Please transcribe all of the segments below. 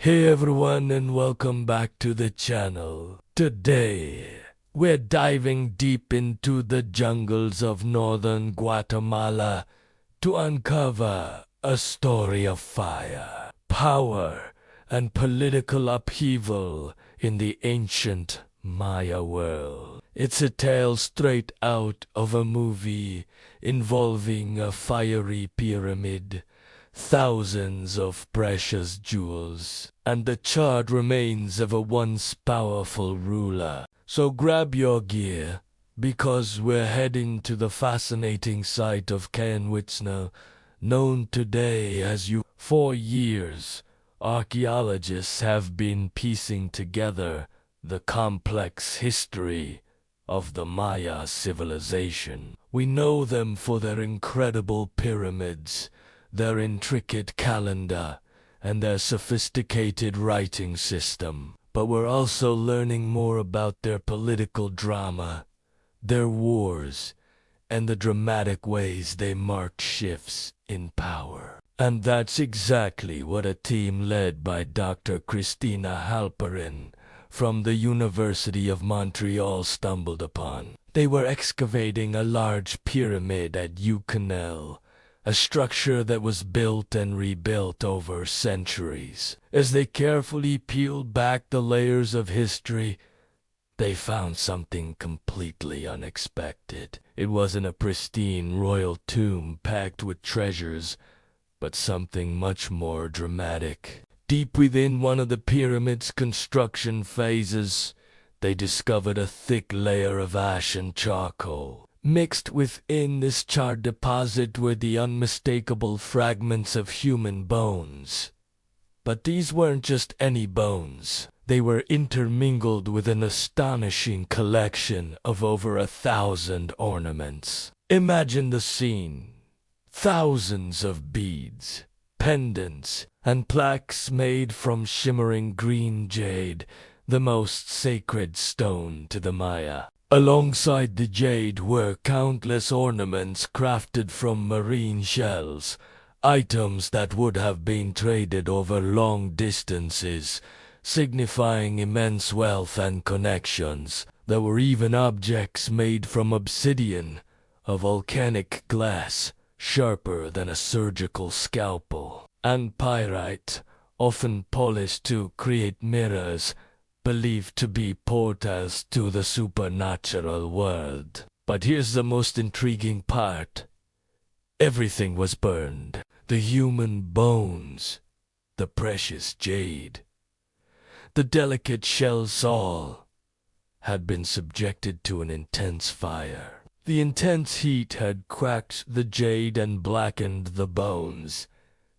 Hey everyone and welcome back to the channel. Today, we're diving deep into the jungles of northern Guatemala to uncover a story of fire, power, and political upheaval in the ancient Maya world. It's a tale straight out of a movie involving a fiery pyramid, thousands of precious jewels, and the charred remains of a once powerful ruler. So grab your gear, because we're heading to the fascinating site of Canwitzno, known today as you. For years, archaeologists have been piecing together the complex history of the Maya civilization. We know them for their incredible pyramids, their intricate calendar, and their sophisticated writing system. But we're also learning more about their political drama, their wars, and the dramatic ways they marked shifts in power. And that's exactly what a team led by Dr. Christina Halperin from the University of Montreal stumbled upon. They were excavating a large pyramid at Uccanel, a structure that was built and rebuilt over centuries. As they carefully peeled back the layers of history, they found something completely unexpected. It wasn't a pristine royal tomb packed with treasures, but something much more dramatic. Deep within one of the pyramid's construction phases, they discovered a thick layer of ash and charcoal. Mixed within this charred deposit were the unmistakable fragments of human bones. But these weren't just any bones. They were intermingled with an astonishing collection of over 1,000 ornaments. Imagine the scene. Thousands of beads, pendants, and plaques made from shimmering green jade, the most sacred stone to the Maya. Alongside the jade were countless ornaments crafted from marine shells, items that would have been traded over long distances, signifying immense wealth and connections. There were even objects made from obsidian, a volcanic glass, sharper than a surgical scalpel, and pyrite, often polished to create mirrors, believed to be portals to the supernatural world. But here's the most intriguing part. Everything was burned. The human bones, the precious jade, the delicate shells, all had been subjected to an intense fire. The intense heat had cracked the jade and blackened the bones,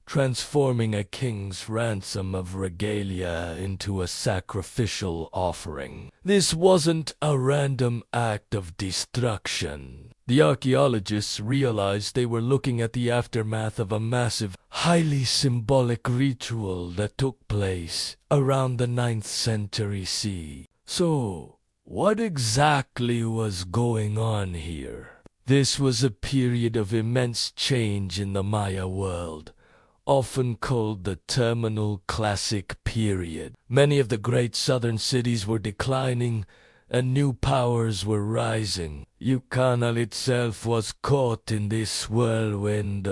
transforming a king's ransom of regalia into a sacrificial offering. This wasn't a random act of destruction. The archaeologists realized they were looking at the aftermath of a massive, highly symbolic ritual that took place around the 9th century CE. So, what exactly was going on here? This was a period of immense change in the Maya world, often called the Terminal Classic Period. Many of the great southern cities were declining, and new powers were rising. Uccanal itself was caught in this whirlwind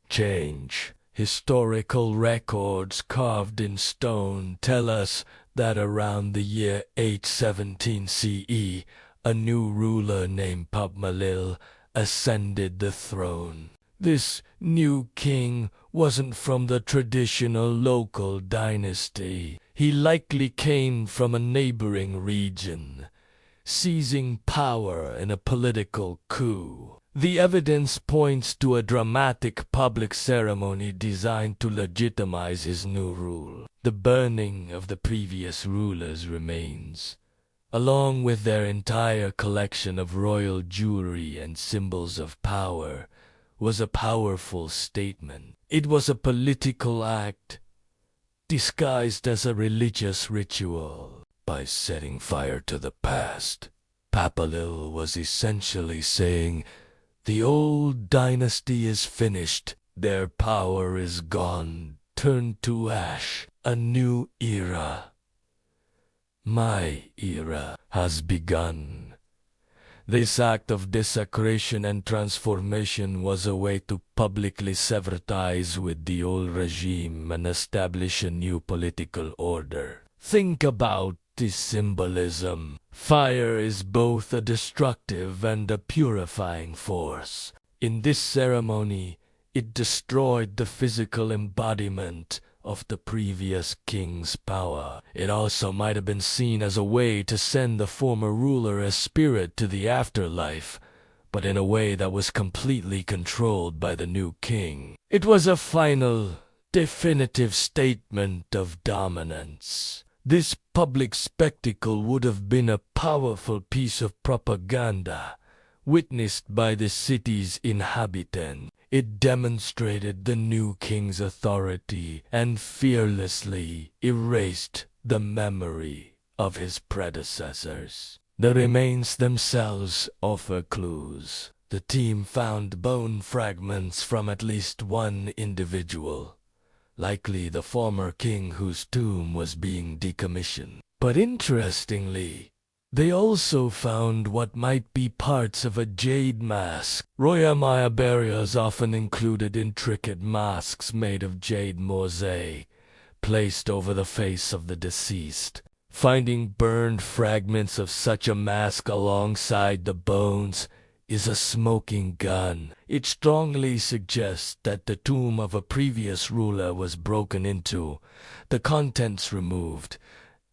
change. Historical records carved in stone tell us that around the year 817 CE, a new ruler named Papmalil ascended the throne. This new king wasn't from the traditional local dynasty. He likely came from a neighboring region, seizing power in a political coup. The evidence points to a dramatic public ceremony designed to legitimize his new rule. The burning of the previous ruler's remains, along with their entire collection of royal jewelry and symbols of power, was a powerful statement. It was a political act, disguised as a religious ritual. By setting fire to the past, Papalil was essentially saying, the old dynasty is finished, their power is gone turned to ash. A new era, my era, has begun. This act of desecration and transformation was a way to publicly sever ties with the old regime and establish a new political order. Think about this symbolism. Fire is both a destructive and a purifying force. In this ceremony, it destroyed the physical embodiment of the previous king's power. It also might have been seen as a way to send the former ruler as spirit to the afterlife, but in a way that was completely controlled by the new king. It was a final, definitive statement of dominance. This public spectacle would have been a powerful piece of propaganda, witnessed by the city's inhabitants. It demonstrated the new king's authority and fearlessly erased the memory of his predecessors. The remains themselves offer clues. The team found bone fragments from at least one individual, likely the former king whose tomb was being decommissioned. But interestingly, they also found what might be parts of a jade mask. Royal Maya burials often included intricate masks made of jade mosaic, placed over the face of the deceased. Finding burned fragments of such a mask alongside the bones is a smoking gun. It strongly suggests that the tomb of a previous ruler was broken into, the contents removed,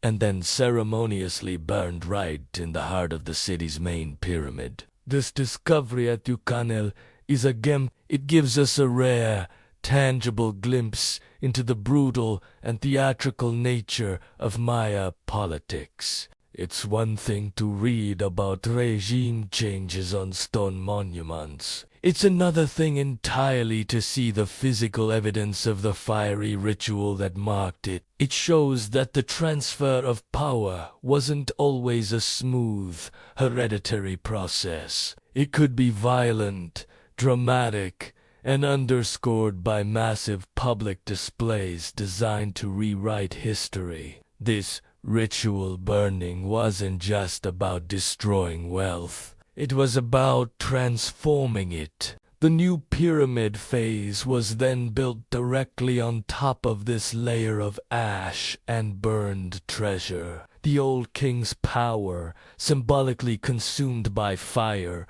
and then ceremoniously burned right in the heart of the city's main pyramid. This discovery at Yukanel is a gem. It gives us a rare, tangible glimpse into the brutal and theatrical nature of Maya politics. It's one thing to read about regime changes on stone monuments. It's another thing entirely to see the physical evidence of the fiery ritual that marked it. It shows that the transfer of power wasn't always a smooth, hereditary process. It could be violent, dramatic, and underscored by massive public displays designed to rewrite history. This ritual burning wasn't just about destroying wealth. It was about transforming it. The new pyramid phase was then built directly on top of this layer of ash and burned treasure. The old king's power, symbolically consumed by fire,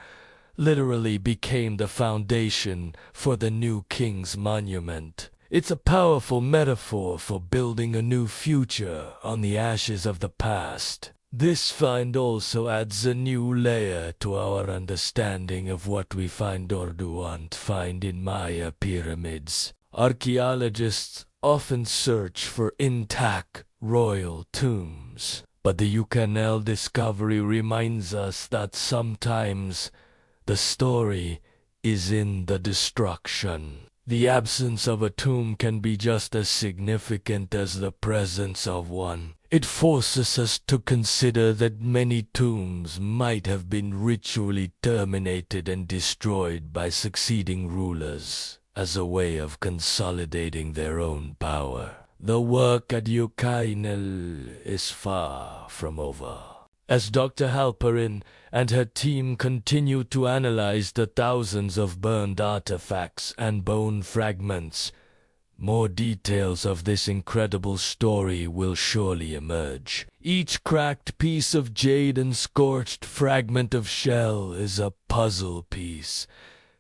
literally became the foundation for the new king's monument. It's a powerful metaphor for building a new future on the ashes of the past. This find also adds a new layer to our understanding of what we find or don't find in Maya pyramids. Archaeologists often search for intact royal tombs, but the Yukanel discovery reminds us that sometimes the story is in the destruction. The absence of a tomb can be just as significant as the presence of one. It forces us to consider that many tombs might have been ritually terminated and destroyed by succeeding rulers as a way of consolidating their own power. The work at Yukainel is far from over. As Dr. Halperin and her team continue to analyze the thousands of burned artifacts and bone fragments, more details of this incredible story will surely emerge. Each cracked piece of jade and scorched fragment of shell is a puzzle piece,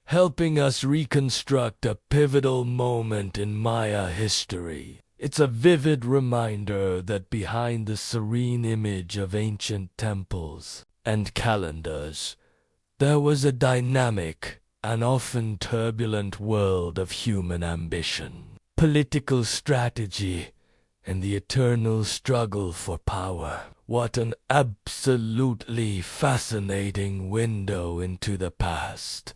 helping us reconstruct a pivotal moment in Maya history. It's a vivid reminder that behind the serene image of ancient temples and calendars, there was a dynamic and often turbulent world of human ambition, political strategy, and the eternal struggle for power. What an absolutely fascinating window into the past.